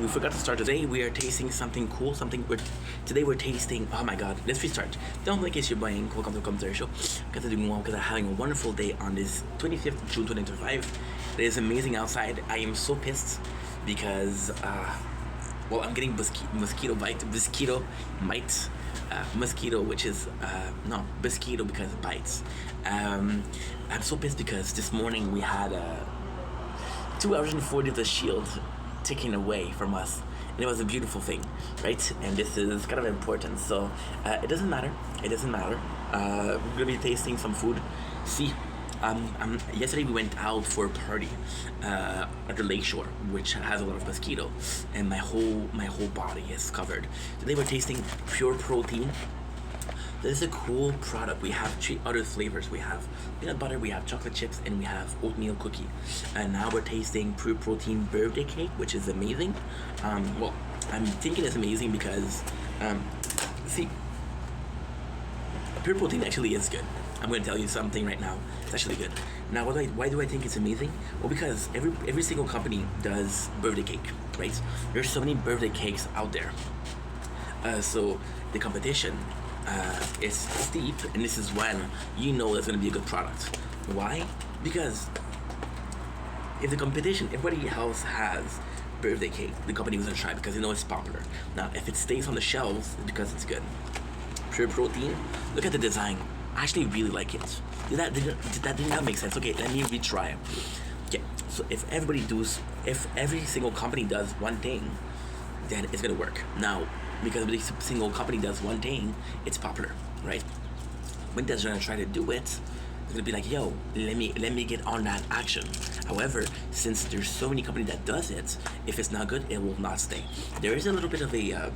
we forgot to start today. We are tasting something cool. Today we're tasting. Oh my god, let's restart. Don't blink if you're buying. Welcome to the commentary show. Guys are doing well because I'm having a wonderful day on this 25th of June 2025. It is amazing outside. I am so pissed because well, I'm getting mosquito bite, which is no mosquito because it bites. I'm so pissed because this morning we had 2 hours and 40 of the shield taken away from us, and it was a beautiful thing, right? And this is kind of important, so it doesn't matter. We're gonna be tasting some food. See, yesterday we went out for a party at the lakeshore, which has a lot of mosquito, and my whole body is covered. Today we're tasting Pure Protein. This is a cool product. We have 3 other flavors. We have peanut butter, we have chocolate chips, and we have oatmeal cookie. And now we're tasting Pure Protein birthday cake, which is amazing. Well, I'm thinking it's amazing because, see, Pure Protein actually is good. I'm going to tell you something right now. It's actually good. Now, why do I think it's amazing? Well, because every single company does birthday cake, right? There's so many birthday cakes out there. So the competition is steep, and this is when you know it's going to be a good product. Why? Because if the competition, everybody else has birthday cake, the company was going to try because they know it's popular. Now, if it stays on the shelves, it's because it's good. Pure Protein, look at the design. I actually really like it. Did that make sense? Okay, let me retry it. Okay, so if every single company does one thing, then it's gonna work. Now, because every single company does one thing, it's popular, right? When they're gonna try to do it, it's gonna be like, yo, let me get on that action. However, since there's so many companies that does it, if it's not good, it will not stay. There is a little bit of a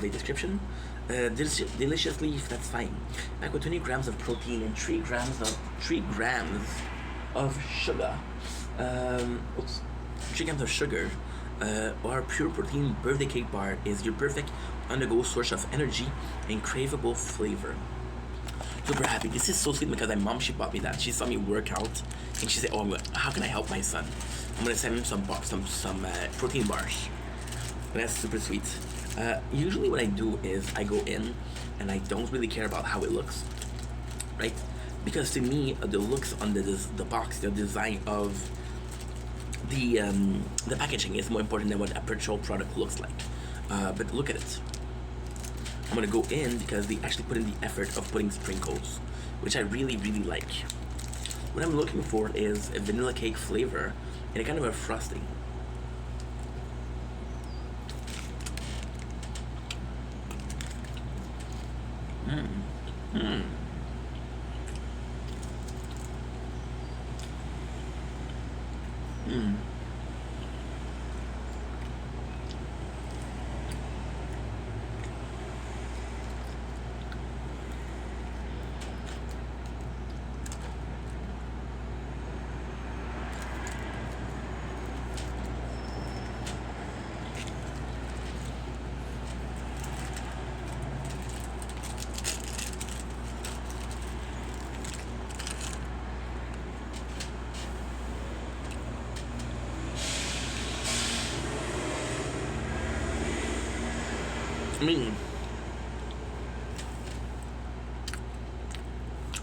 description. Delicious leaf, that's fine. Like with 20 grams of protein and 3 grams of sugar. 3 grams of sugar. Our Pure Protein birthday cake bar is your perfect on-the-go source of energy and craveable flavor. Super happy. This is so sweet because my mom, she bought me that. She saw me work out and she said, "Oh, how can I help my son? I'm gonna send him some protein bars." And that's super sweet. Usually what I do is I go in and I don't really care about how it looks, right? Because to me, the looks on the box, the design of the packaging is more important than what a petrol product looks like. But look at it. I'm gonna go in because they actually put in the effort of putting sprinkles, which I really, really like. What I'm looking for is a vanilla cake flavor and a kind of a frosting.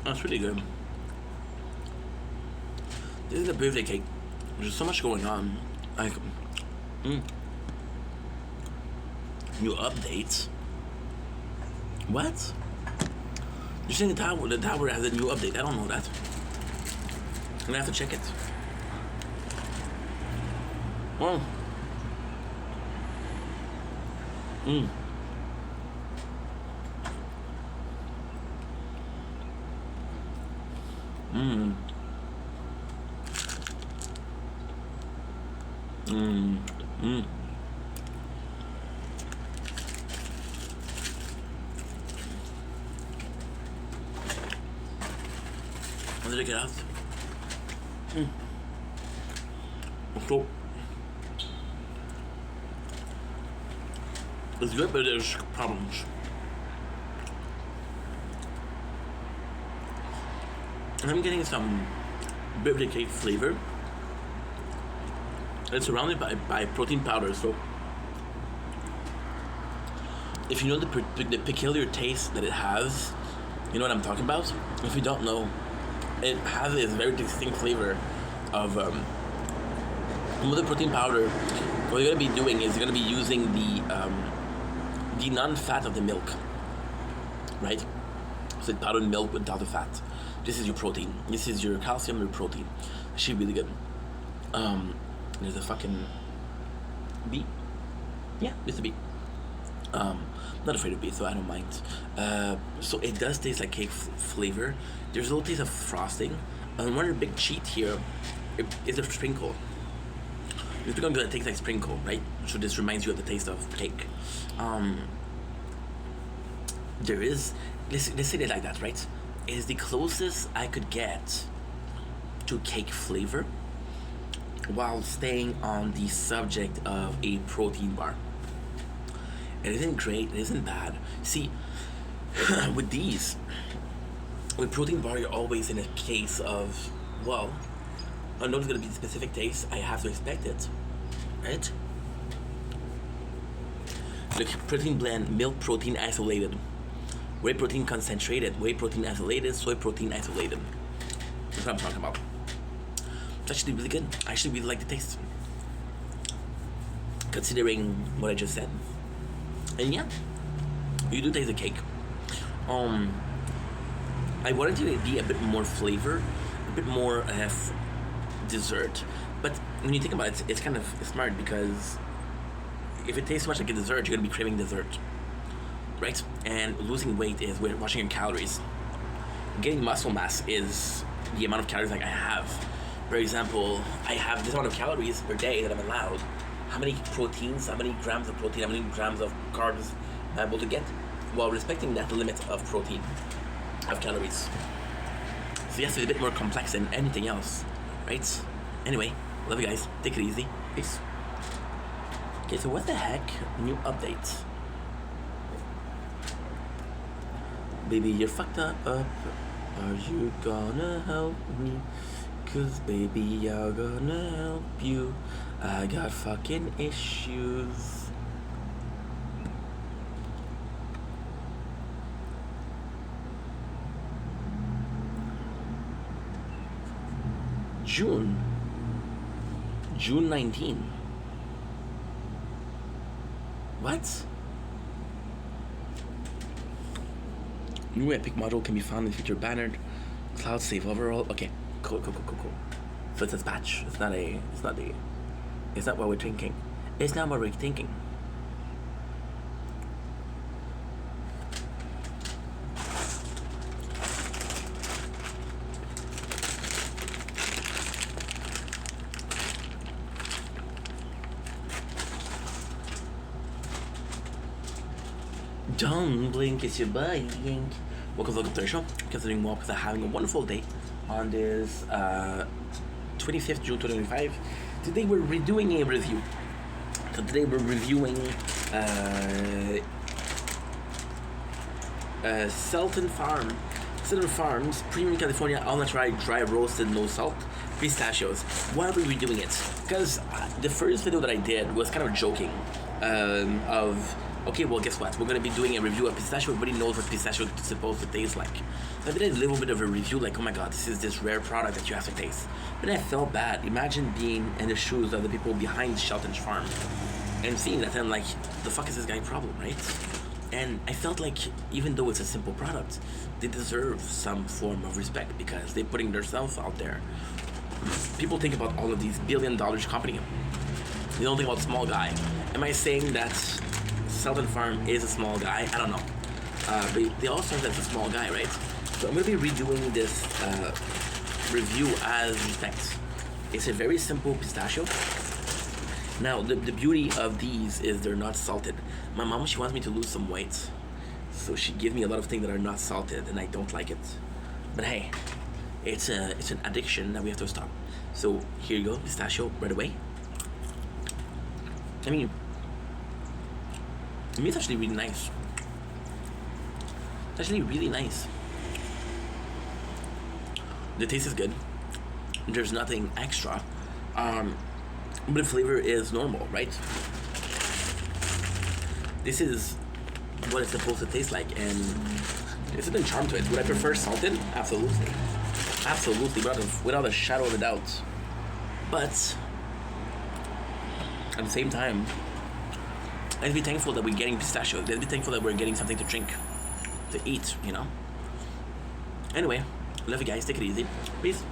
That's really good. This is a birthday cake. There's so much going on. Like, new updates. What? You're saying the tower has a new update? I don't know that. I'm gonna have to check it. Well. Let me check it out. So, it's good, but there's problems. I'm getting some birthday cake flavor. It's surrounded by protein powder, so if you know the peculiar taste that it has, you know what I'm talking about. If you don't know, it has this very distinct flavor of with the protein powder. What you're gonna be doing is you're gonna be using the non-fat of the milk, right? So it's powdered milk without the fat. This is your protein. This is your calcium, your protein. It should be really good. There's a fucking bee. Yeah, there's a bee. Not afraid of bee, so I don't mind. So it does taste like cake flavor. There's a little taste of frosting. And one big cheat here is a sprinkle. It's become gonna taste like sprinkle, right? So this reminds you of the taste of cake. There is, let's say it like that, right? It is the closest I could get to cake flavor while staying on the subject of a protein bar. It isn't great, it isn't bad. See, with these, with protein bar, you're always in a case of, well, I know it's gonna be a specific taste, I have to expect it, right? Look, protein blend, milk protein isolated, whey protein concentrated, whey protein isolated, soy protein isolated. That's what I'm talking about. It's actually really good. I actually really like the taste, considering what I just said. And yeah, you do taste the cake. I wanted to be a bit more flavor, a bit more dessert. But when you think about it, it's kind of smart because if it tastes so much like a dessert, you're gonna be craving dessert, right? And losing weight is watching your calories. Getting muscle mass is the amount of calories like I have. For example, I have this amount of calories per day that I'm allowed. How many proteins, how many grams of protein, how many grams of carbs I'm able to get while respecting that limit of protein, of calories. So yes, it's a bit more complex than anything else, right? Anyway, love you guys. Take it easy. Peace. Okay, so what the heck? New update. Baby, you're fucked up. Are you gonna help me? 'Cause baby, I'm gonna help you. I got fucking issues. June 19. What? New Epic module can be found in the feature bannered. Cloud save overall. Okay, cool. So it's a patch. It's not what we're thinking. It's not what we're thinking. Don't blink, it's your buying. Welcome to the show. Considering well because I'm having a wonderful day on this 25th June 2025. Today we're redoing a review. So today we're reviewing Sultan Farms Premium California All Natural Dry Roasted No Salt Pistachios. Why are we redoing it? Because the first video that I did was kind of joking okay, well, guess what? We're going to be doing a review of pistachio. Everybody knows what pistachio is supposed to taste like. So I did a little bit of a review, like, oh my god, this is this rare product that you have to taste. But I felt bad. Imagine being in the shoes of the people behind Sultan Farm and seeing that, and like, the fuck is this guy problem, right? And I felt like, even though it's a simple product, they deserve some form of respect because they're putting themselves out there. People think about all of these billion-dollar company. They don't think about small guy. Am I saying that Sultan Farm is a small guy? I don't know. But they all serve as a small guy, right? So I'm going to be redoing this review as respect. It's a very simple pistachio. Now, the beauty of these is they're not salted. My mom, she wants me to lose some weight. So she gives me a lot of things that are not salted, and I don't like it. But hey, it's an addiction that we have to stop. So here you go, pistachio right away. I mean, it's actually really nice. It's actually really nice. The taste is good. There's nothing extra. But the flavor is normal, right? This is what it's supposed to taste like, and there's a certain charm to it. Would I prefer salted? Absolutely, absolutely, without a shadow of a doubt. But at the same time, let's be thankful that we're getting pistachio. Let's be thankful that we're getting something to drink, to eat. You know. Anyway, love you guys. Take it easy. Peace.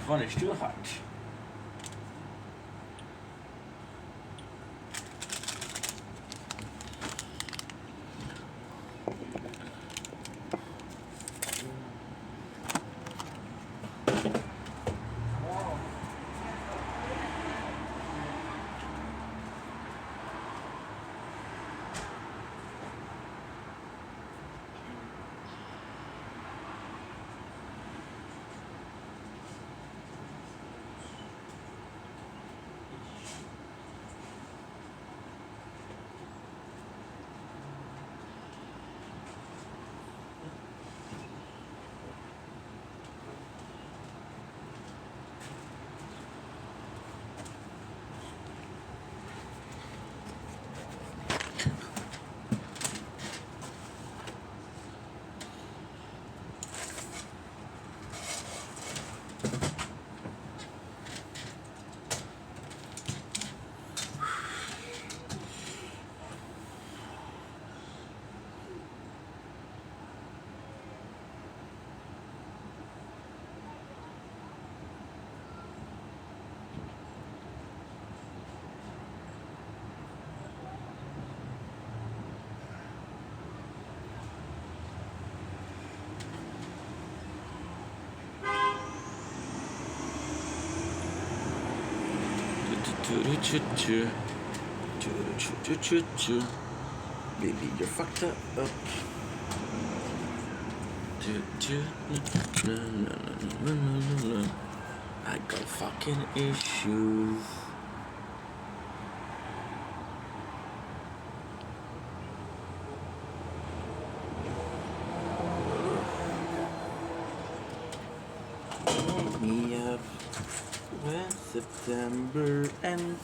One is too hot. Baby, you're fucked up. I got fucking issues. Wake me up when September ends.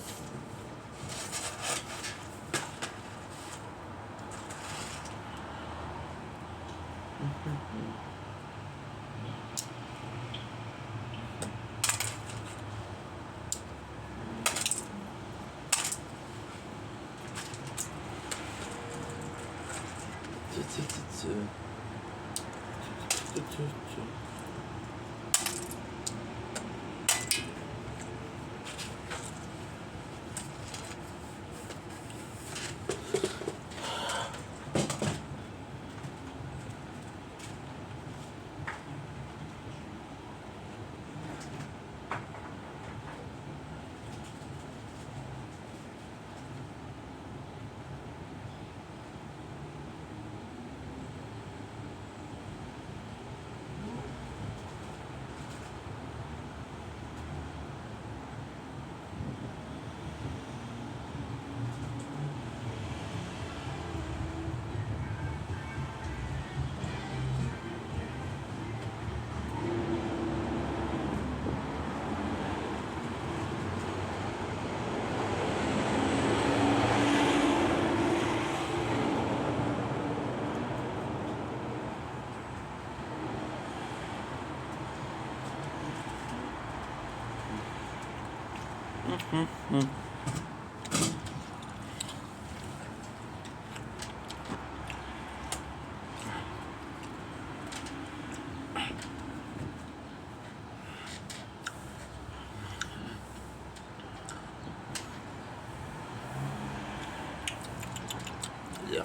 Yeah.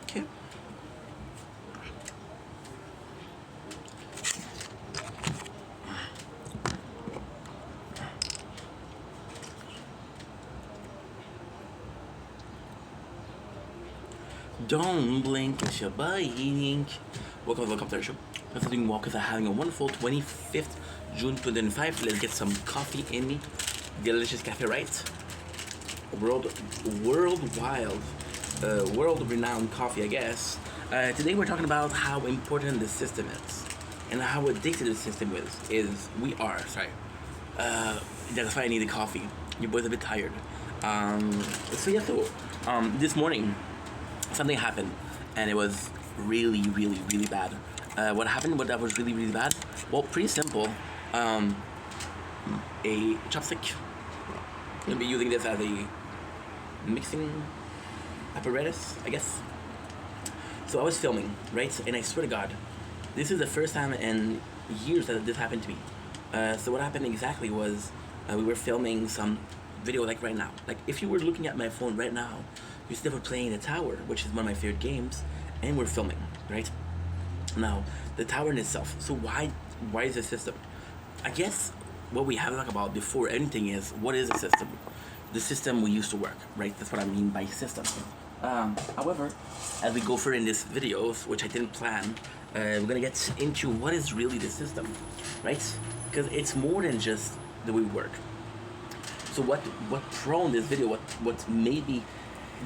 Okay. Don't blink, it's your blink. Welcome to our show. After doing walkers are having a wonderful 25th June 2005. Let's get some coffee in me. Delicious cafe, right? World renowned coffee, I guess. Today we're talking about how important the system is and how addicted the system is we are. Sorry. That's why I need the coffee. Your boy's a bit tired. This morning something happened and it was really bad. What happened? What that was really bad? Well, pretty simple. A chopstick. I'm gonna be using this as a mixing apparatus, I guess. So I was filming, right? And I swear to God, this is the first time in years that this happened to me. So what happened exactly was we were filming some video like right now. Like if you were looking at my phone right now, you see that we're playing The Tower, which is one of my favorite games, and we're filming, right? Now, The Tower in itself. So why is the system? I guess what we have to talk about before anything is what is a system? The system we used to work, right? That's what I mean by system. However, as we go further in this video, which I didn't plan, we're gonna get into what is really the system, right? Because it's more than just the way we work. So what prone this video, what made me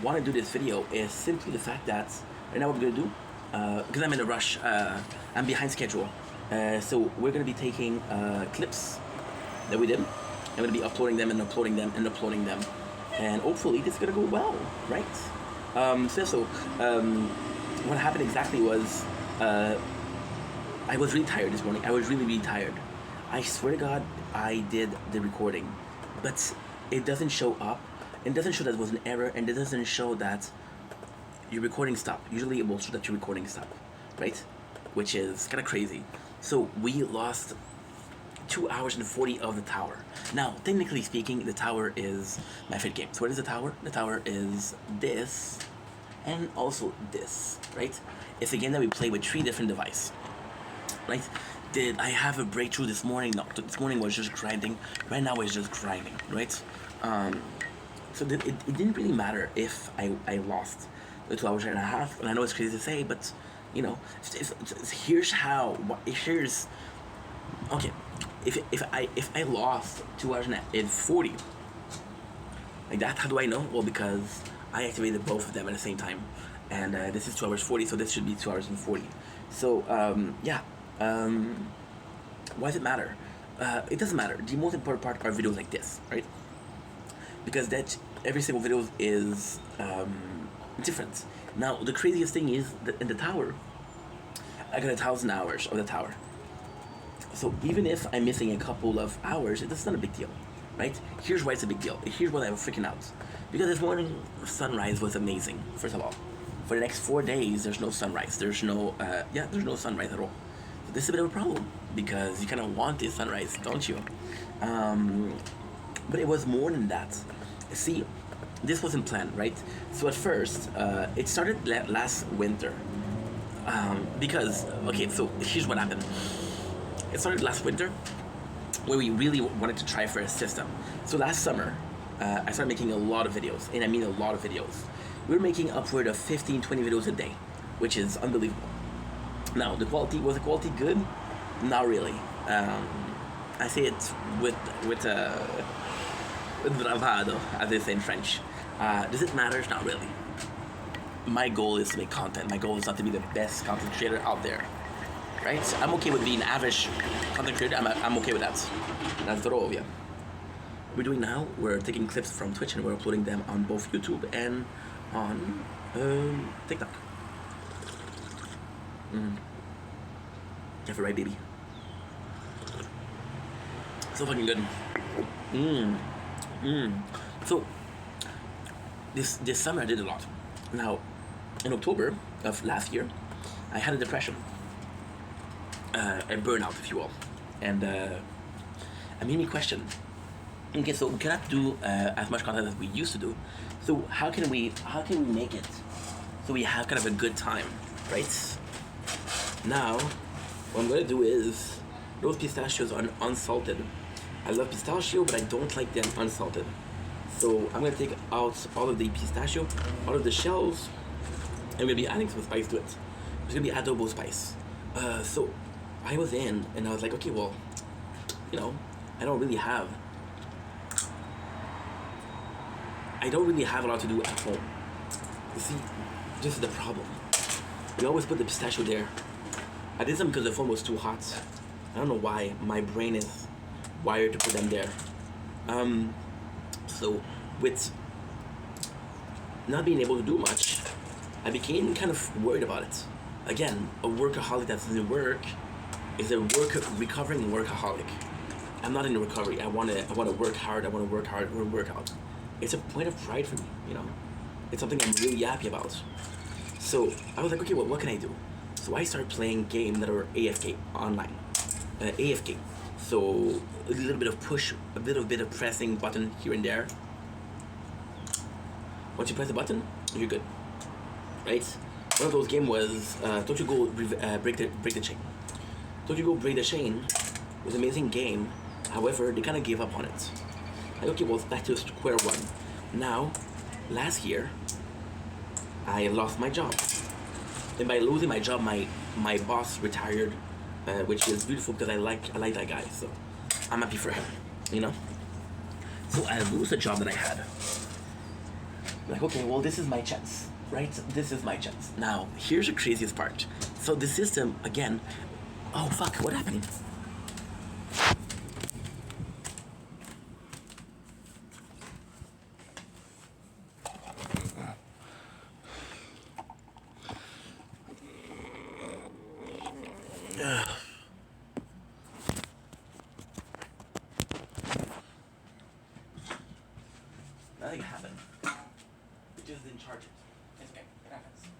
want to do this video is simply the fact that right now what we're gonna do, because I'm in a rush, I'm behind schedule. So we're gonna be taking clips that we did. I'm gonna be uploading them, and hopefully this is gonna go well, right? What happened exactly was I was really tired this morning. I was really tired. I swear to God, I did the recording, but it doesn't show up It doesn't show that it was an error, and it doesn't show that your recording stopped. Usually it will show that your recording stopped, right? Which is kind of crazy. So we lost 2 hours and 40 of the tower. Now, technically speaking, the tower is my favorite game. So what is the tower? The tower is this, and also this, right? It's a game that we play with 3 different devices, right? Did I have a breakthrough this morning? No, this morning was just grinding. Right now it's just grinding, right? So it didn't really matter if I lost the 2 hours and a half. And I know it's crazy to say, but you know, here's how. Here's okay. If I lost 2 hours and 40, like that, how do I know? Well, because I activated both of them at the same time, and this is 2 hours 40, so this should be 2 hours and 40. So yeah. Why does it matter? It doesn't matter. The most important part are videos like this, right? Because that every single video is different. Now the craziest thing is that in the tower, I got 1,000 hours of the tower. So even if I'm missing a couple of hours, that's not a big deal, right? Here's why it's a big deal. Here's why I'm freaking out. Because this morning sunrise was amazing. First of all, for the next 4 days, there's no sunrise. There's no there's no sunrise at all. So this is a bit of a problem because you kind of want this sunrise, don't you? But it was more than that. See, this wasn't planned, right? So at first, it started last winter. Because, okay, so here's what happened. It started last winter where we really wanted to try for a system. So last summer, I started making a lot of videos, and I mean a lot of videos. We were making upward of 15, 20 videos a day, which is unbelievable. Now, was the quality good? Not really. I say it with bravado, as they say in French. Does it matter? Not really. My goal is to make content. My goal is not to be the best content creator out there, right? I'm okay with being average content creator. I'm okay with that. That's the role, yeah. We're doing now, we're taking clips from Twitch and we're uploading them on both YouTube and on TikTok. Have it right, baby. So fucking good. So this summer I did a lot. Now, in October of last year, I had a depression, a burnout, if you will, and it made me question. Okay, so we cannot do as much content as we used to do. So how can we make it so we have kind of a good time, right? Now, what I'm gonna do is those pistachios are unsalted. I love pistachio, but I don't like them unsalted. So I'm gonna take out all of the pistachio, all of the shells, and we're gonna be adding some spice to it. It's gonna be adobo spice. So I was in, and I was like, okay, well, you know, I don't really have a lot to do at home. You see, this is the problem. We always put the pistachio there. I did some because the phone was too hot. I don't know why. My brain is wired to put them there. So with not being able to do much, I became kind of worried about it. Again, a workaholic that doesn't work is a recovering workaholic. I'm not in a recovery. I wanna work hard. I wanna work hard. I wanna work out. It's a point of pride for me, you know. It's something I'm really happy about. So I was like, okay, well, what can I do? So I started playing games that are AFK online. AFK. So a little bit of push, a little bit of pressing button here and there. Once you press the button, you're good, right? One of those games was Don't You Go Break the Chain. Don't You Go Break the Chain was an amazing game. However, they kind of gave up on it. Like, okay, well, it's back to square one. Now, last year, I lost my job. And by losing my job, my boss retired, which is beautiful because I like that guy. So I'm happy for him, you know. So I lose the job that I had. Like, okay, well, this is my chance, right? This is my chance. Now, here's the craziest part. So the system, again, oh fuck, what happened? nothing happened. It just didn't charge it. It's okay. It happens.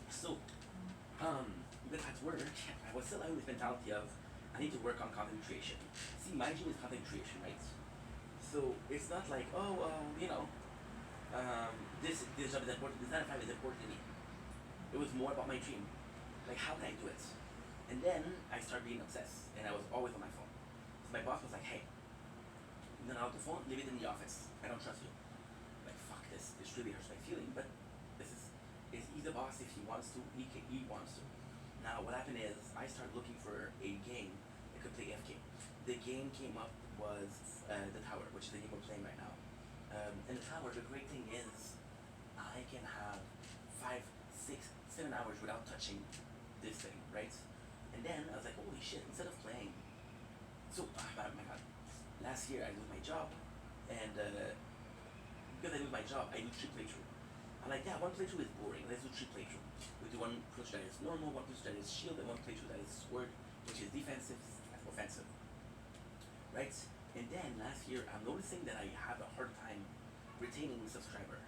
So, but at work, I was still having this mentality of I need to work on content creation. See, my dream is content creation, right? So it's not like this job is important. This 9 to 5 is important to me. It was more about my dream. Like, how can I do it? And then I started being obsessed, and I was always on my phone. So my boss was like, "Hey, you're not on the phone. Leave it in the office. I don't trust you." I'm like, fuck this. This really hurts my feeling, but this is he's the boss. If he wants to, he wants to. Now what happened is I started looking for a game that could play FK. The game came up was the Tower, which is the game we're playing right now. And the Tower, the great thing is I can have 5, 6, 7 hours without touching this thing, right? And then I was like, holy shit! Instead of playing, so oh my god, last year I lose my job, and because I lose my job, I do 3 playthrough. I'm like, yeah, 1 playthrough is boring. Let's do 3 playthrough. We do 1 playthrough that is normal, 1 playthrough that is shield, and 1 playthrough that is sword, which is defensive, offensive, right? And then last year, I'm noticing that I have a hard time retaining subscriber.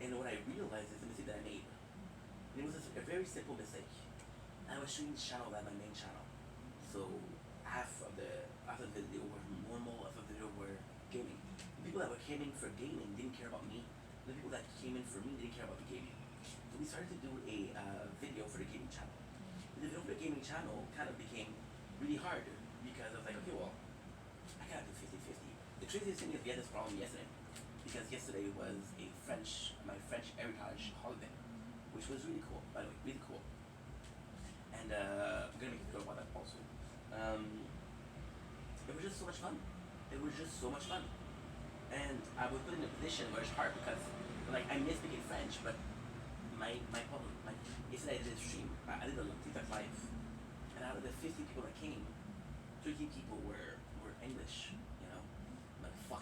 And what I realized is the mistake that I made. And it was a very simple mistake. I was treating this channel as my main channel. So half of the video were normal, half of the video were gaming. The people that were gaming for gaming didn't care about me. The people that came in for me didn't care about the gaming. So we started to do a video for the gaming channel. The video for the gaming channel kind of became really hard because I was like, okay, well, I gotta do 50-50. The craziest thing is we had this problem yesterday because yesterday was my French heritage holiday, which was really cool, by the way, really cool. And I'm gonna make a video about that also. It was just so much fun. It was just so much fun. And I was put in a position where it's hard because, like, I miss speaking French, but my problem, yesterday I did a stream, I did a TikTok live, and out of the 50 people that came, 30 people were English, like, fuck,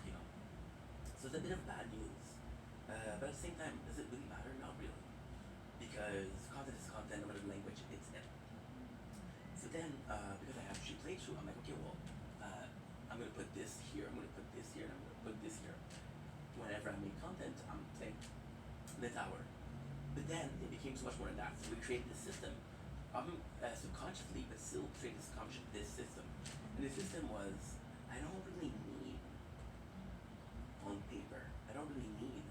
So it's a bit of bad news. But at the same time, does it really matter? Not really. Because content is content, no matter the language it's in. So then, because I have 3 playthrough, I'm like, okay, well, I'm gonna put this here, I'm gonna put this here, and I'm gonna put this here. Whenever I make content, I'm playing the Tower. But then it became so much more than that. So we created this system, subconsciously, but still created this system. And the system was, I don't really need, on paper, I don't really need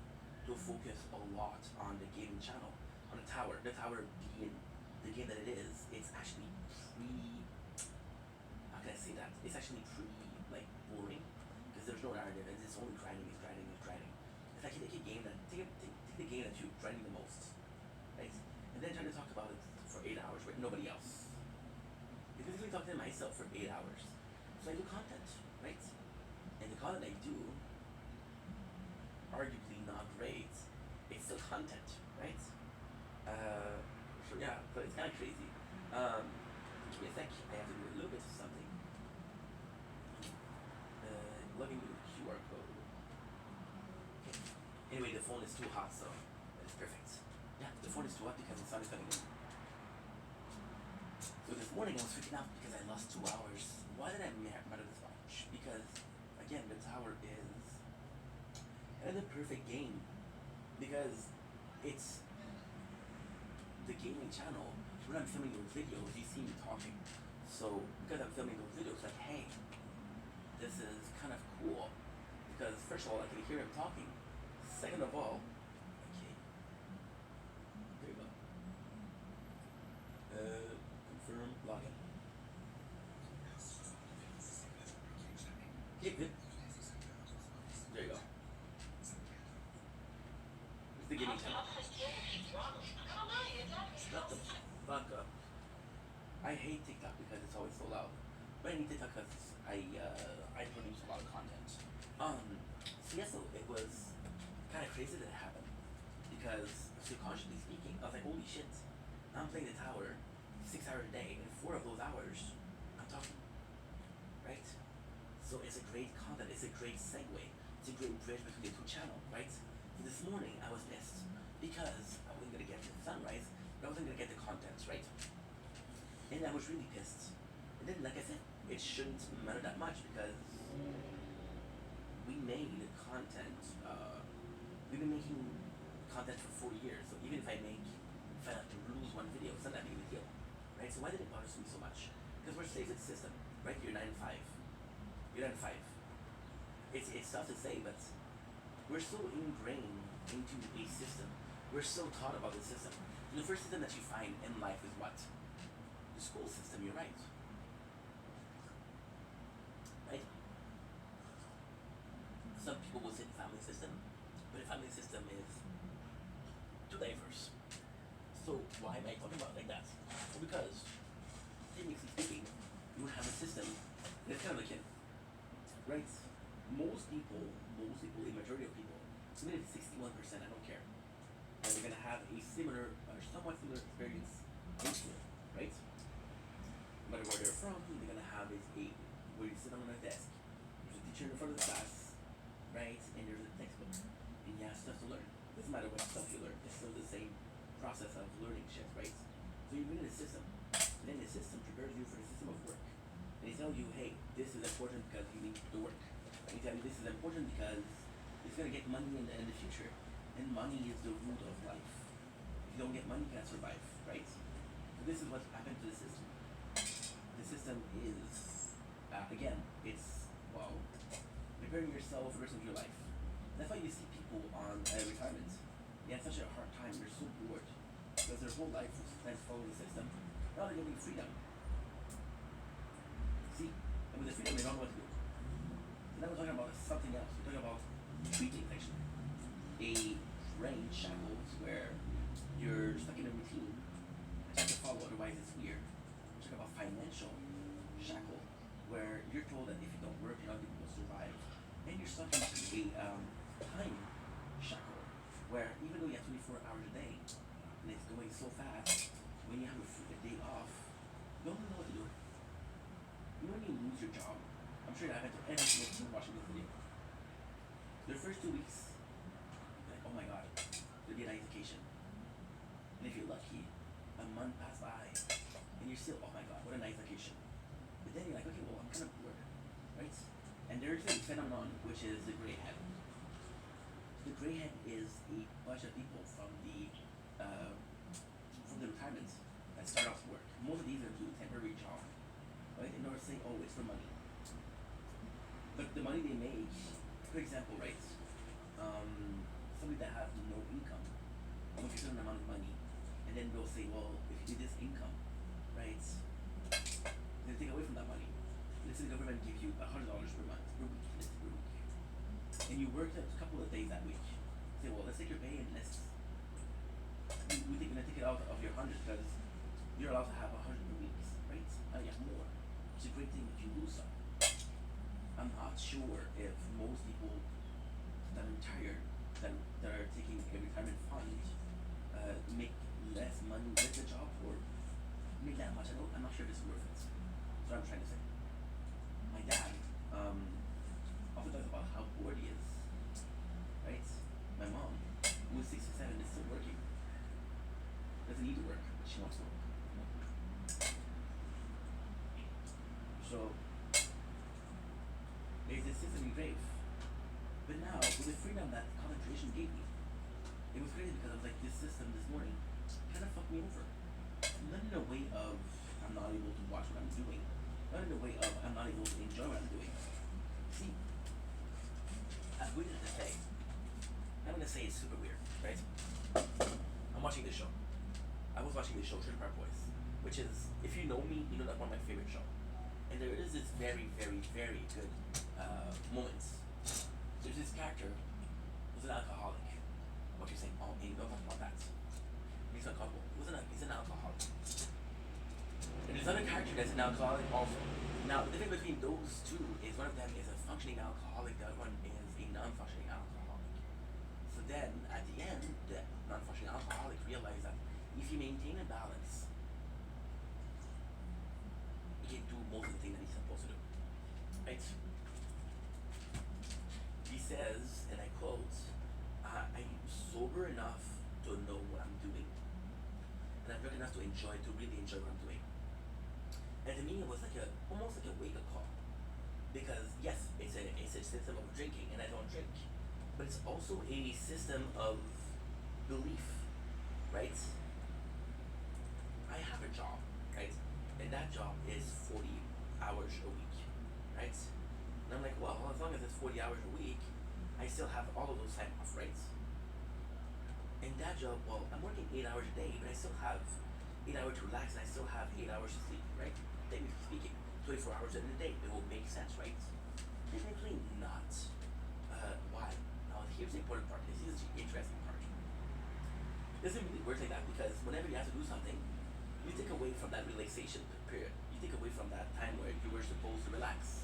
to focus a lot on the gaming channel, on the Tower. The Tower being the game that it is, it's actually pretty, how can I say that? It's actually pretty, like, boring, because there's no narrative, and it's only grinding. It's like you take a game take the game that you're grinding the most, right? And then try to talk about it for 8 hours with nobody else. I basically talk to myself for 8 hours. So I do content, right? And the content I do, arguably not great, it's still content, right? So yeah, but it's kind of crazy. Give me a sec, I have to do a little bit of something. Logging in the QR code. Okay. Anyway, the phone is too hot, so it's perfect. Yeah, the phone is too hot because the sun is coming in. So this morning I was freaking out because I lost 2 hours. Why did I matter this much? Because, again, the Tower is the perfect game. Because it's the gaming channel. When I'm filming those videos, you see me talking. So, because I'm filming those videos, like, hey, this is kind of cool. Because, first of all, I can hear him talking. Second of all, okay, there you go. Confirm login. Okay, good. There you go. It's the gaming channel. Shut the fuck up. I hate TikTok because it's always so loud. But I need TikTok because I produce a lot of content. So yeah, so it was kind of crazy that it happened. Because subconsciously speaking, I was like, holy shit, I'm playing the Tower 6 hours a day, and 4 of those hours, I'm talking, right? So it's a great content, it's a great segue, it's a great bridge between the 2 channels, right? So this morning, I was pissed, because I wasn't gonna get the sunrise, but I wasn't gonna get the content, right? And I was really pissed. And then, like I said, it shouldn't matter that much, because we made content been making content for 4 years, so even if I lose one video, it's not that big of a deal, right? So why did it bother me so much? Because we're slaves to the system, right? You're 9 to 5. You're 9 to 5. It's tough to say, but we're so ingrained into a system. We're so taught about the system. The first system that you find in life is what? The school system, you're right. Right? Some people will say the family system, but the family system is too diverse. So why am I talking about it like that? Well, because, technically speaking, you would have a system that's kind of akin, right? Most people, the majority of people, even if it's 61%, I don't care. And they're gonna have a similar or somewhat similar experience in school, right? No matter where they're from, they're gonna have where you sit on a desk. There's a teacher in front of the class, right? And there's a textbook, and you have stuff to learn. Doesn't matter what stuff you learn, it's still the same process of learning shit, right? So you bring in a system, and then the system prepares you for the system of work. And they tell you, hey, this is important because you need to work. And they tell you this is important because it's gonna get money in the future. And money is the root of life. If you don't get money, you can't survive, right? So this is what happened to the system. The system is, again, it's, well, preparing yourself for the rest of your life. That's why you see people on retirement. They have such a hard time, they're so bored. Because their whole life was spent following the system. Now they're getting freedom. See? And with the freedom, they don't know what to do. So now we're talking about something else. We're talking about three things, actually. A brain shackles where you're stuck in a routine that you have to follow, otherwise it's weird. We're talking about financial shackle where you're told that if you don't work, you're not able to survive. And you're stuck into a time shackle where even though you have 24 hours a day and it's going so fast, when you have a day off, you don't really know what to do. You know when you lose your job? I'm sure that happened to every single person watching this video. Their first 2 weeks, like, oh my god, there'll be a nice vacation. And if you're lucky, a month passed by, and you're still, oh my god, what a nice vacation. But then you're like, okay, well, I'm kind of bored, right? And there's a phenomenon, which is the gray head. The gray head is a bunch of people from the retirement that start off work. Most of these are doing temporary job, right? And they're saying, oh, it's for money. But the money they make, for example, right? Somebody that has no income, will make a certain amount of money, and then they'll say, well, if you do this income, right, they take away from that money. Let's say the government gives you $100 per month, per week, and you work a couple of days that week. Say, well, let's take your pay and we're gonna take it out of your 100 because you're allowed to have 100 per week, right? Now you have more. It's a great thing if you lose some. I'm not sure if most people that are retired, that are taking a retirement fund, make less money with the job or make that much. I'm not sure if it's worth it. That's what I'm trying to say. My dad often talks about how bored he is, right? My mom, who is 67, is still working. Doesn't need to work, but she wants to work. So, there's this system engraved. But now, with the freedom that content creation gave me, it was crazy because I was like, this system this morning kind of fucked me over. Not in a way of I'm not able to watch what I'm doing. Not in a way of I'm not able to enjoy what I'm doing. See, as weird as to say, I'm gonna say it's super weird, right? I'm watching this show. I was watching this show, Trailer Park Boys, which is, if you know me, you know that's one of my favorite shows. And there is this very, very, very good moments. There's this character who's an alcoholic. What you're saying? Oh, hey, don't talk about that. He's a couple. He's an alcoholic. And there's another character that's an alcoholic also. Now, the difference between those two is one of them is a functioning alcoholic, the other one is a non-functioning alcoholic. So then, at the end, the non-functioning alcoholic realized that if you maintain a balance, he can do most of the things that he's supposed to do. Right? He says, and I quote, I'm sober enough to know what I'm doing, and I'm drunk enough to really enjoy what I'm doing. And to me, it was almost like a wake-up call, because yes, it's a system of drinking, and I don't drink, but it's also a system of belief, right? I have a job, right? And that job is 40 hours a week, right? And I'm like, well, as long as it's 40 hours a week, I still have all of those time off, right? And that job, well, I'm working 8 hours a day, but I still have 8 hours to relax, and I still have 8 hours to sleep, right? Technically speaking, 24 hours in a day, it will make sense, right? Technically not. Why? Now, here's the important part. This is the interesting part. It doesn't really work like that because whenever you have to do something, you take away from that relaxation period. You take away from that time where you were supposed to relax,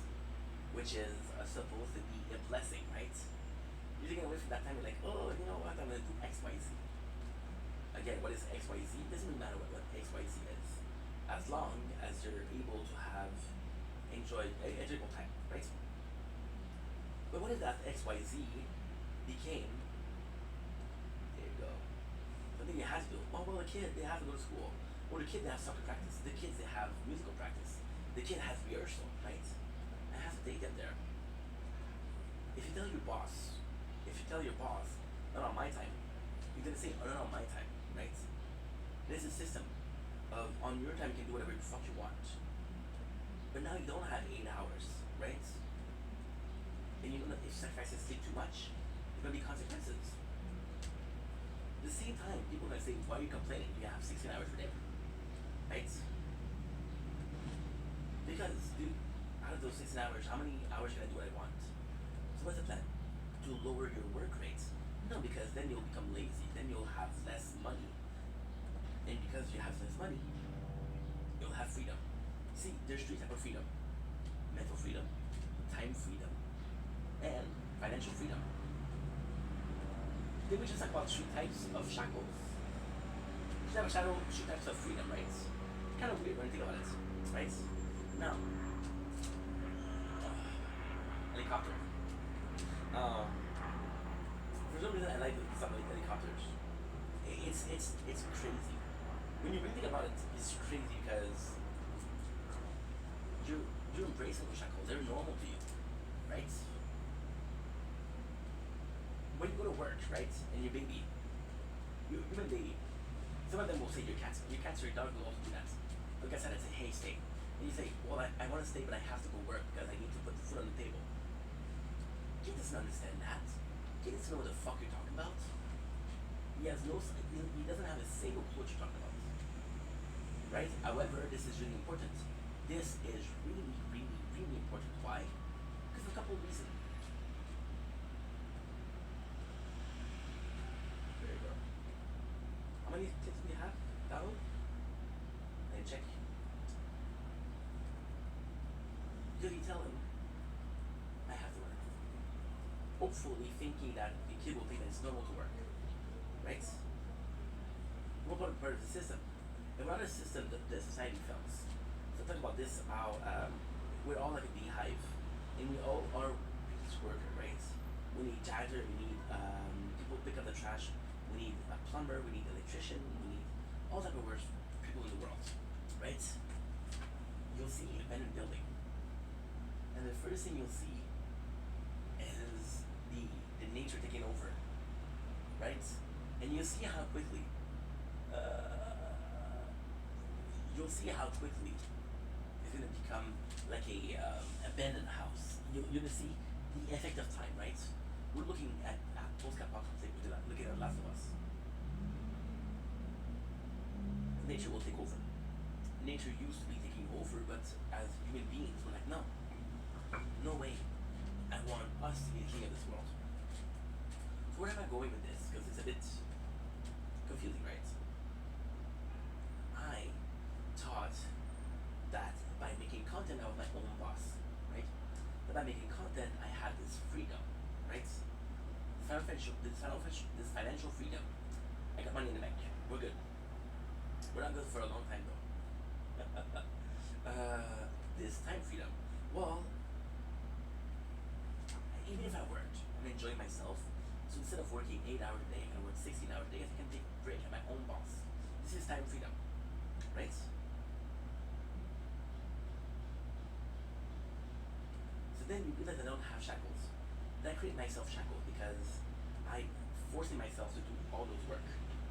which is supposed to be a blessing, right? You're taking away from that time. You're like, oh, you know what? I'm gonna do X, Y, Z. Again, what is X, Y, Z? It doesn't really matter what X, Y, Z is, as long as you're able to have enjoyable time, right? But what if that X, Y, Z became, there you go, something you have to do? Oh, well, the kid, they have to go to school. Or the kid, they have soccer practice. The kids, they have musical practice. The kid has rehearsal, right? I have to take them there. If you tell your boss, not on my time, you're gonna say, oh, not on my time, right? There's a system of, on your time, you can do whatever the fuck you want. But now you don't have 8 hours, right? And you know that if you sacrifice and sleep too much, there's gonna be consequences. At the same time, people are gonna say, why are you complaining? You have 16 hours per day, right? Because, dude, out of those 16 hours, how many hours can I do what I want? So what's the plan? To lower your work rate? No, because then you'll become lazy. Then you'll have less money. And because you have less money, you'll have freedom. See, there's three types of freedom. Mental freedom, time freedom, and financial freedom. Then we just talk about three types of shackles. You have three types of freedom, right? Kind of weird when you think about it, right? Now, helicopter. For some reason, I like something like helicopters. It's crazy. When you really think about it, it's crazy because you're embracing those shackles. They're normal to you, right? When you go to work, right, and your baby, your human baby, some of them will say your cats or your dog will also do that. They'll get sad and say, hey, stay. And you say, well, I want to stay, but I have to go work because I need to put the food on the table. Kid doesn't understand that. Kid doesn't know what the fuck you're talking about. He doesn't have a single clue what you're talking about. Right? However, this is really important. This is really, really, really important. Why? Because of a couple of reasons. There you go. How many kids do we have? Down? And check. Because you tell him, I have to work. Hopefully thinking that the kid will think that it's normal to work. Right? We're part of the system. And we're not a system that the society fails. So talk about this, how we're all like a beehive. And we all are piece worker, right? We need janitor, we need people pick up the trash, we need a plumber, we need an electrician, we need all type of works people in the world. Right? You'll see an abandoned building. And the first thing you'll see is the nature taking over. Right? And you'll see how quickly it's gonna become like a abandoned house. You're gonna see the effect of time, right? We're looking at post-apocalyptic, looking at Last of Us. Nature will take over. Nature used to be taking over, but as human beings, we're like, no way. I want us to be the king of this world. So where am I going with this? Because it's a bit confusing, right? I thought that by making content, I was my own boss, right? But by making content, I had this freedom, right? This financial freedom. I got money in the bank. We're good. We're not good for a long time though. This time freedom. Well, even if I worked, I'm enjoying myself. So instead of working 8 hours a day, I can work 16 hours a day. I can take a break. I'm my own boss. This is time freedom, right? So then you realize I don't have shackles. Then I create myself shackled because I forcing myself to do all those work,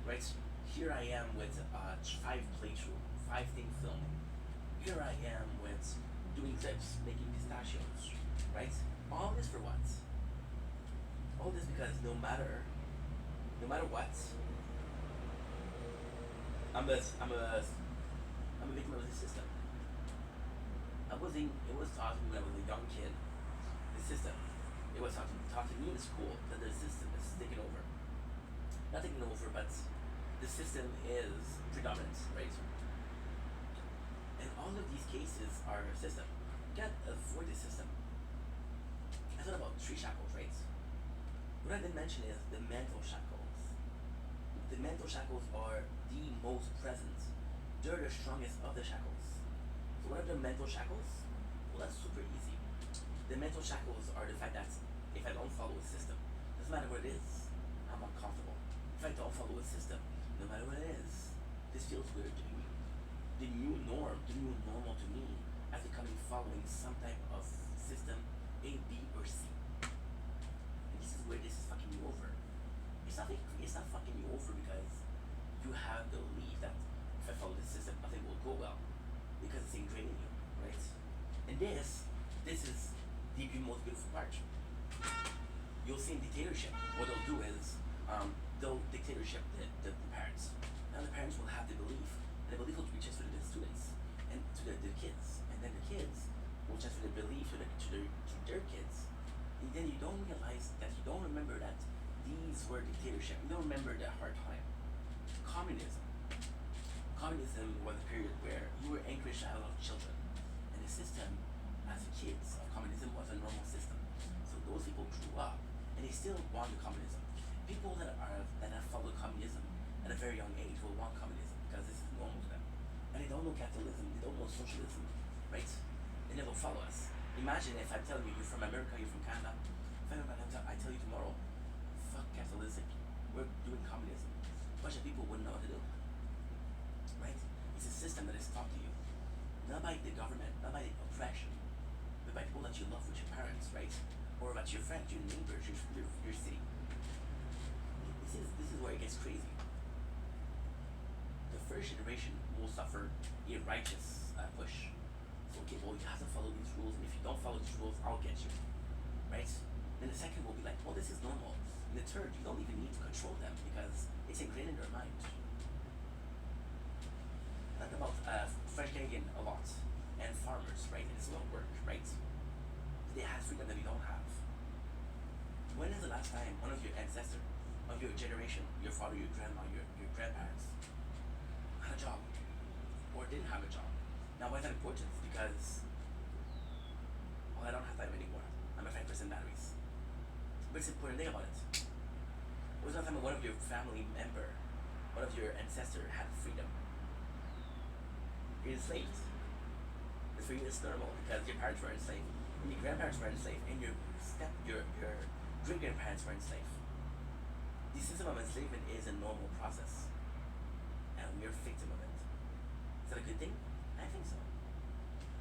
right? Here I am with 5 playthrough, 5 thing filming. Here I am with doing clips, making pistachios, right? All this for what? All this because no matter what, I'm a victim of the system. It was taught to me when I was a young kid. The system. It was taught to me in school that the system is taking over. Not taking over, but the system is predominant, right? And all of these cases are a system. You can't avoid the system. I thought about 3 shackles, right? What I didn't mention is the mental shackles. The mental shackles are the most present. They're the strongest of the shackles. So what are the mental shackles? Well, that's super easy. The mental shackles are the fact that if I don't follow a system, doesn't matter what it is, I'm uncomfortable. If I don't follow a system, no matter what it is, this feels weird to me. The new norm, the new normal to me, has becoming following some type of system, A, B, or C. And this is where this is fucking you over. It's not fucking you over because you have the belief that if I follow this system, nothing will go well. Because it's ingrained in you, right? And this is the most beautiful part. You'll see in dictatorship, what they'll do is, they'll dictatorship the parents. Now the parents will have the belief, and the belief will be transferred to the students, and to the kids, and then the kids will transfer the belief to their kids. And then you don't realize that you don't remember that these were dictatorship. You don't remember that hard time. Communism was a period where you were encouraged to have a lot of children. And the system, as kids, of communism was a normal system. So those people grew up, and they still want the communism. People that have followed communism at a very young age will want communism because this is normal to them. And they don't know capitalism, they don't know socialism, right? They never follow us. Imagine if I'm telling you, you're from America, you're from Canada. If I tell you tomorrow, fuck capitalism, we're doing communism. A bunch of people wouldn't know what to do. Right? It's a system that is taught to you. Not by the government, not by oppression, but by people that you love with your parents, right? Or about your friends, your neighbors, your city. This is where it gets crazy. The first generation will suffer a righteous push. So, okay, well, you have to follow these rules, and if you don't follow these rules, I'll get you. Right? Then the second will be like, well, this is normal. And the third, you don't even need to control them because it's ingrained in their mind. I talk about French Canadian a lot, and farmers, right? And it's a lot of work, right? They have freedom that we don't have. When is the last time one of your ancestors, of your generation, your father, your grandma, your grandparents, had a job or didn't have a job? Now, why is that important? Because, well, I don't have time anymore. I'm at 5% batteries. But it's important. Think about it. When was the last time one of your family member, one of your ancestors had freedom? You're enslaved. And for you, it's normal because your parents were enslaved, and your grandparents were enslaved, and your great-grandparents were enslaved. The system of enslavement is a normal process, and we're a victim of it. Is that a good thing? I think so.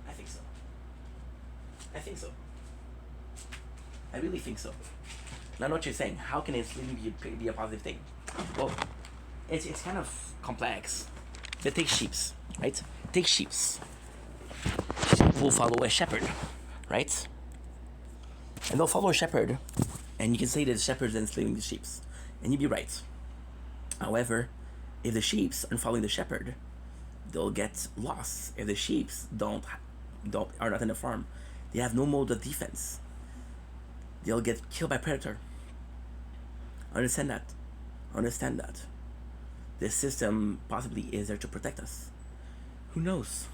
I think so. I think so. I really think so. Now, I know what you're saying. How can enslavement be a positive thing? Well, it's kind of complex. But take sheeps, right? Take sheeps. Sheep will follow a shepherd, right? And they'll follow a shepherd, and you can say that the shepherd is enslaving the sheep, and you'd be right. However, if the sheep aren't following the shepherd, they'll get lost. If the sheep are not in the farm, they have no mode of defense. They'll get killed by predator. Understand that. This system possibly is there to protect us. Who knows?